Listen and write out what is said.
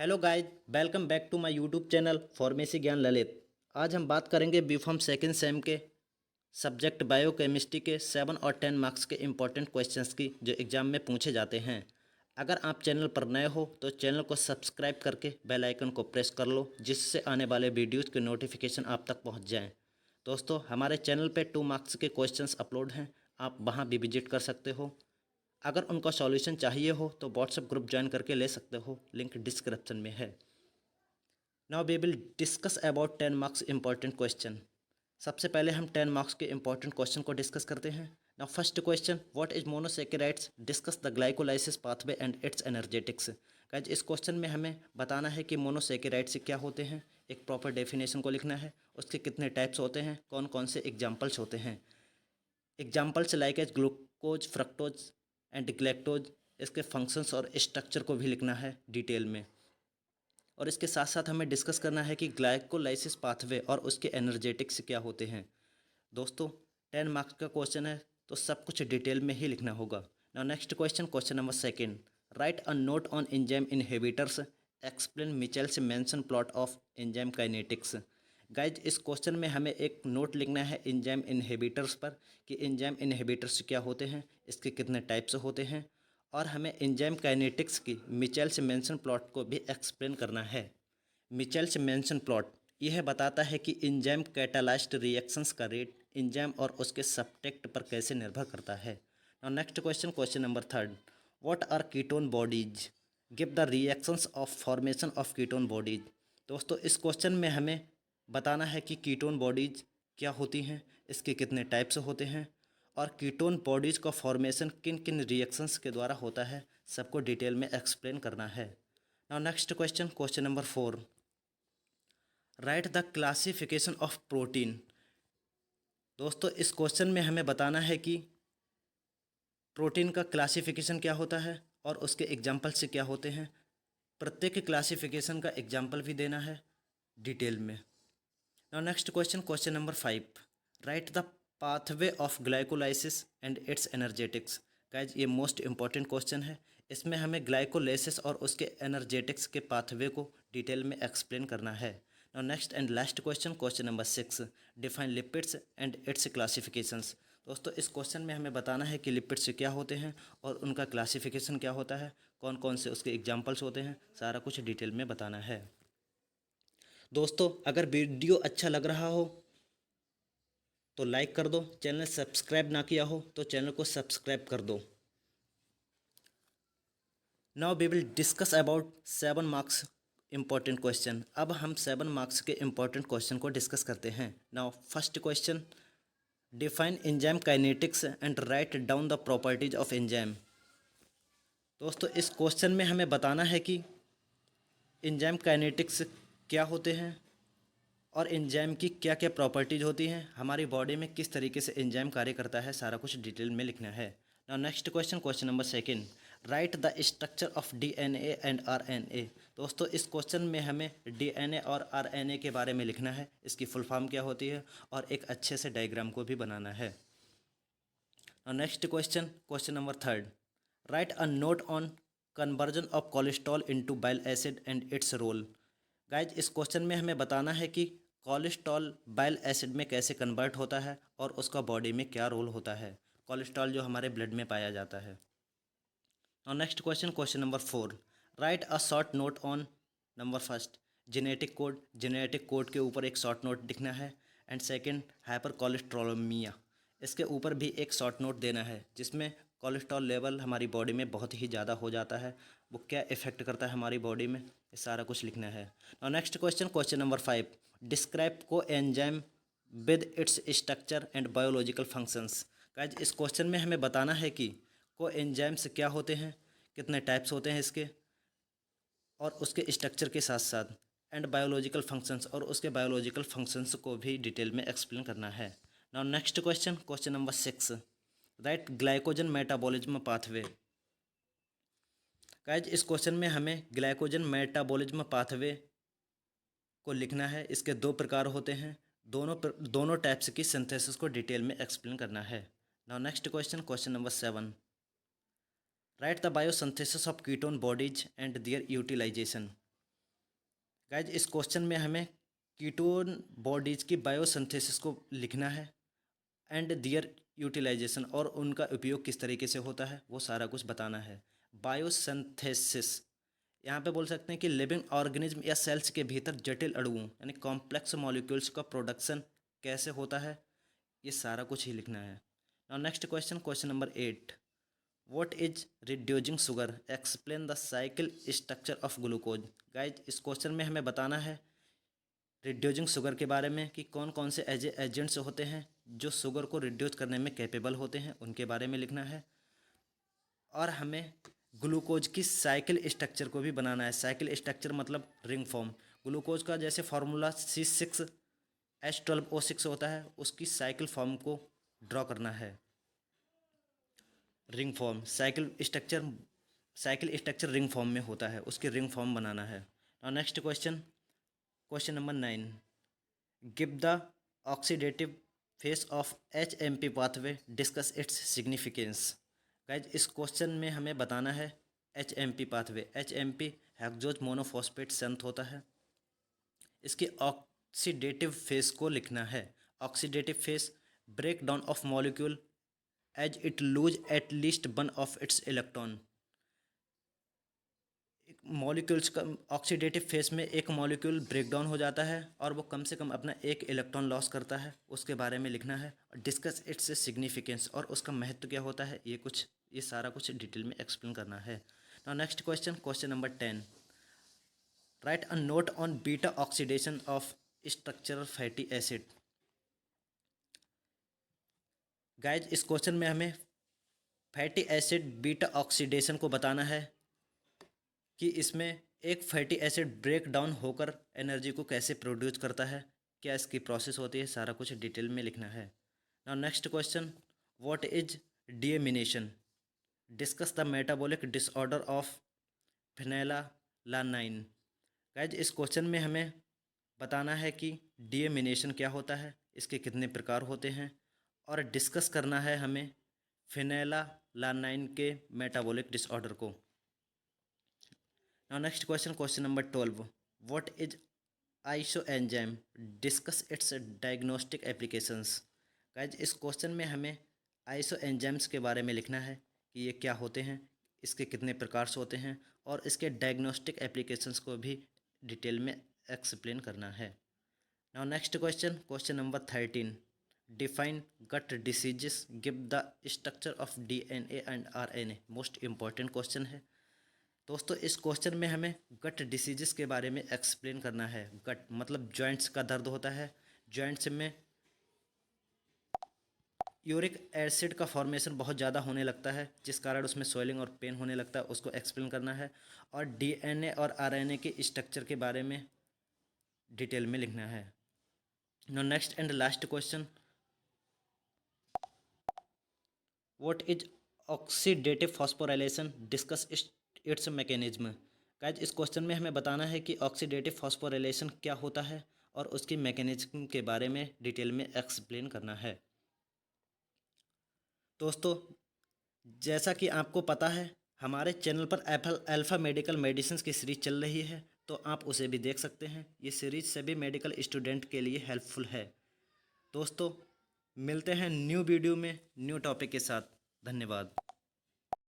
Hello guys, welcome back to my YouTube channel pharmacy Gyan Lalit. आज हम बात करेंगे बीफॉर्म सेकंड सेम के सब्जेक्ट बायोकेमिस्ट्री के 7 और 10 मार्क्स के इम्पोर्टेंट क्वेश्चंस की जो एग्ज़ाम में पूछे जाते हैं। अगर आप चैनल पर नए हो तो चैनल को सब्सक्राइब करके बेल आइकन को प्रेस कर लो, जिससे आने वाले वीडियोज़ के नोटिफिकेशन आप तक पहुँच जाएँ। दोस्तों, हमारे चैनल पर 2 मार्क्स के क्वेश्चंस अपलोड हैं, आप वहाँ भी विजिट कर सकते हो। अगर उनका सॉल्यूशन चाहिए हो तो व्हाट्सएप ग्रुप ज्वाइन करके ले सकते हो, लिंक डिस्क्रिप्शन में है। Now we will discuss about 10 marks important question. सबसे पहले हम 10 मार्क्स के इंपॉर्टेंट क्वेश्चन को डिस्कस करते हैं। Now first question, what is monosaccharides, discuss the glycolysis pathway and it's energetics. Guys, इस क्वेश्चन में हमें बताना है कि मोनोसेकेराइड्स क्या होते हैं, एक प्रॉपर डेफिनेशन को लिखना है, उसके कितने टाइप्स होते हैं, कौन कौन से एग्जाम्पल्स होते हैं। Examples like as glucose, fructose and galactose, इसके फंक्शंस और स्ट्रक्चर को भी लिखना है डिटेल में। और इसके साथ साथ हमें डिस्कस करना है कि ग्लाइकोलाइसिस पाथवे और उसके एनर्जेटिक्स क्या होते हैं। दोस्तों, 10 मार्क्स का क्वेश्चन है तो सब कुछ डिटेल में ही लिखना होगा। Now next question, question number second, write a note on enzyme inhibitors, explain Michaelis Menten plot of enzyme kinetics. Guys, इस क्वेश्चन में हमें एक नोट लिखना है एंजाइम इनहिबिटर्स पर कि एंजाइम इनहिबिटर्स क्या होते हैं, इसके कितने टाइप्स होते हैं, और हमें एंजाइम काइनेटिक्स की मिचेल्स मेंशन प्लॉट को भी एक्सप्लेन करना है। मिचेल्स मेंशन प्लॉट यह बताता है कि एंजाइम कैटालाइज्ड रिएक्शंस का रेट एंजाइम और उसके सब्सट्रेट पर कैसे निर्भर करता है। Now next question, question number third, what are ketone bodies, give the reactions of formation of ketone bodies. दोस्तों, इस क्वेश्चन में हमें बताना है कि कीटोन बॉडीज क्या होती हैं, इसके कितने टाइप्स होते हैं, और कीटोन बॉडीज का फॉर्मेशन किन किन रिएक्शंस के द्वारा होता है, सबको डिटेल में एक्सप्लेन करना है। Now next question, question number four, right the classification of protein. दोस्तों, इस क्वेश्चन में हमें बताना है कि प्रोटीन का क्लासिफिकेशन क्या होता है और उसके एग्जाम्पल से क्या होते हैं। प्रत्येक क्लासिफिकेशन का एग्जाम्पल भी देना है डिटेल में। Now next question, question number five, right the pathway of glycolysis and it's energetics. Guys, ये मोस्ट इंपॉर्टेंट क्वेश्चन है। इसमें हमें ग्लाइकोलाइसिस और उसके एनर्जेटिक्स के पाथवे को डिटेल में एक्सप्लेन करना है। Now next and last question, question number six, define lipids and it's classifications. दोस्तों, इस क्वेश्चन में हमें बताना है कि लिपिड्स क्या होते हैं और उनका क्लासिफिकेशन क्या होता है, कौन कौन से उसके एग्जाम्पल्स होते हैं, सारा कुछ डिटेल में बताना है। दोस्तों, अगर वीडियो अच्छा लग रहा हो तो लाइक कर दो, चैनल सब्सक्राइब ना किया हो तो चैनल को सब्सक्राइब कर दो। Now we will discuss about 7 marks important question. अब हम 7 मार्क्स के इंपॉर्टेंट क्वेश्चन को डिस्कस करते हैं। Now first question, define enzyme kinetics and write down the properties of enzyme. दोस्तों, इस क्वेश्चन में हमें बताना है कि एंजाइम काइनेटिक्स क्या होते हैं और एंजाइम की क्या क्या प्रॉपर्टीज होती हैं, हमारी बॉडी में किस तरीके से एंजाइम कार्य करता है, सारा कुछ डिटेल में लिखना है। Now next question, question number second, right the structure of DNA and RNA. दोस्तों, इस क्वेश्चन में हमें डीएनए और आरएनए के बारे में लिखना है, इसकी फुल फॉर्म क्या होती है, और एक अच्छे से डायग्राम को भी बनाना है। Now next question, question number third, write a note on conversion of cholesterol into bile acid and its role. Guys, इस क्वेश्चन में हमें बताना है कि कोलेस्ट्रॉल बाइल एसिड में कैसे कन्वर्ट होता है और उसका बॉडी में क्या रोल होता है, कोलेस्ट्रॉल जो हमारे ब्लड में पाया जाता है। और next question, question number four, right a short note on number first genetic code. Genetic code के ऊपर एक शॉर्ट नोट लिखना है। एंड सेकंड, हाइपर कोलेस्ट्रोलेमिया, इसके ऊपर भी एक शॉर्ट नोट देना है, जिसमें कोलेस्ट्रॉल लेवल हमारी बॉडी में बहुत ही ज़्यादा हो जाता है, वो क्या इफेक्ट करता है हमारी बॉडी में, ये सारा कुछ लिखना है। और next question, question number five, describe coenzyme with its structure and biological functions. Guys, इस क्वेश्चन में हमें बताना है कि को एंजाइम्स क्या होते हैं, कितने टाइप्स होते हैं इसके, और उसके स्ट्रक्चर के साथ साथ एंड बायोलॉजिकल फंक्शंस, और उसके बायोलॉजिकल फंक्शंस को भी डिटेल में एक्सप्लेन करना है। Now next question, question number six, right glycogen metabolism pathway. Guys, इस क्वेश्चन में हमें ग्लाइकोजन मेटाबॉलिज्म पाथवे को लिखना है। इसके दो प्रकार होते हैं, दोनों टाइप्स की सिंथेसिस को डिटेल में एक्सप्लेन करना है। Now next question, question number seven, write the biosynthesis of ketone bodies and their utilization. Guys इस क्वेश्चन में हमें कीटोन बॉडीज की बायोसिंथेसिस को लिखना है एंड दियर यूटिलाइजेशन और उनका उपयोग किस तरीके से होता है वो सारा कुछ बताना है। बायोसिंथेसिस यहाँ पे बोल सकते हैं कि लिविंग ऑर्गेनिज्म या सेल्स के भीतर जटिल अणुओं यानी कॉम्प्लेक्स मॉलिक्यूल्स का प्रोडक्शन कैसे होता है, ये सारा कुछ ही लिखना है। Now next question, question number 8, what is reducing sugar, explain the cycle structure of glucose. Guys इस क्वेश्चन में हमें बताना है रिड्यूसिंग शुगर के बारे में कि कौन कौन से एजेंट्स होते हैं जो शुगर को रिड्यूस करने में कैपेबल होते हैं, उनके बारे में लिखना है। और हमें ग्लूकोज की साइकिल स्ट्रक्चर को भी बनाना है। साइकिल स्ट्रक्चर मतलब रिंग फॉर्म। ग्लूकोज का जैसे फार्मूला C6H12O6 होता है, उसकी साइकिल फॉर्म को ड्रॉ करना है। Ring form cycle structure ring form में होता है, उसकी रिंग फॉर्म बनाना है। और next question, question number 9, give the oxidative phase of HMP pathway, discuss its significance. Guys इस क्वेश्चन में हमें बताना है HMP pathway. HMP hexose monophosphate shunt होता है, इसके ऑक्सीडेटिव फेस को लिखना है। Oxidative phase, break down of molecule as it lose at least one of its electron. Molecules का ऑक्सीडेटिव फेस में एक मॉलिक्यूल ब्रेक डाउन हो जाता है और वो कम से कम अपना एक इलेक्ट्रॉन लॉस करता है, उसके बारे में लिखना है। डिस्कस इट्स सिग्निफिकेंस और उसका महत्व क्या होता है, ये सारा कुछ डिटेल में एक्सप्लेन करना है। Now next question, question number 10, right a note on beta oxidation of structural fatty acid. Guys इस क्वेश्चन में हमें फैटी एसिड बीटा ऑक्सीडेशन को बताना है कि इसमें एक फैटी एसिड ब्रेक डाउन होकर एनर्जी को कैसे प्रोड्यूस करता है, क्या इसकी प्रोसेस होती है, सारा कुछ डिटेल में लिखना है। Now next question, what is deamination, discuss the metabolic disorder of phenylalanine. Guys इस क्वेश्चन में हमें बताना है कि डीएमिनेशन क्या होता है, इसके कितने प्रकार होते हैं, और डिस्कस करना है हमें फिनाइललानाइन के मेटाबॉलिक डिसऑर्डर को। Now next question, question number 12, what is isoenzyme, discuss it's diagnostic applications. Guys इस क्वेश्चन में हमें आइसोएंजाइम्स के बारे में लिखना है कि ये क्या होते हैं, इसके कितने प्रकार से होते हैं, और इसके डायग्नोस्टिक एप्लीकेशंस को भी डिटेल में एक्सप्लेन करना है। Now next question, question number 13, define gut diseases, give the structure of DNA and RNA। Most important question है दोस्तों। इस क्वेश्चन में हमें गट डिसीजेस के बारे में एक्सप्लेन करना है। गट मतलब जॉइंट्स का दर्द होता है, जॉइंट्स में यूरिक एसिड का फॉर्मेशन बहुत ज़्यादा होने लगता है, जिस कारण उसमें स्वेलिंग और पेन होने लगता है, उसको एक्सप्लेन करना है। और DNA और RNA के स्ट्रक्चर के बारे में डिटेल में लिखना है। Now next and last question, what is oxidative phosphorylation, discuss its mechanism. Guys इस क्वेश्चन में हमें बताना है कि ऑक्सीडेटिव फॉस्फोराइलेशन क्या होता है और उसकी मैकेनिज्म के बारे में डिटेल में एक्सप्लेन करना है। दोस्तों जैसा कि आपको पता है हमारे चैनल पर अल्फ़ा मेडिकल मेडिसिन की सीरीज़ चल रही है, तो आप उसे भी देख सकते हैं। ये सीरीज़ सभी मेडिकल स्टूडेंट के लिए हेल्पफुल है। दोस्तों मिलते हैं न्यू वीडियो में न्यू टॉपिक के साथ। धन्यवाद।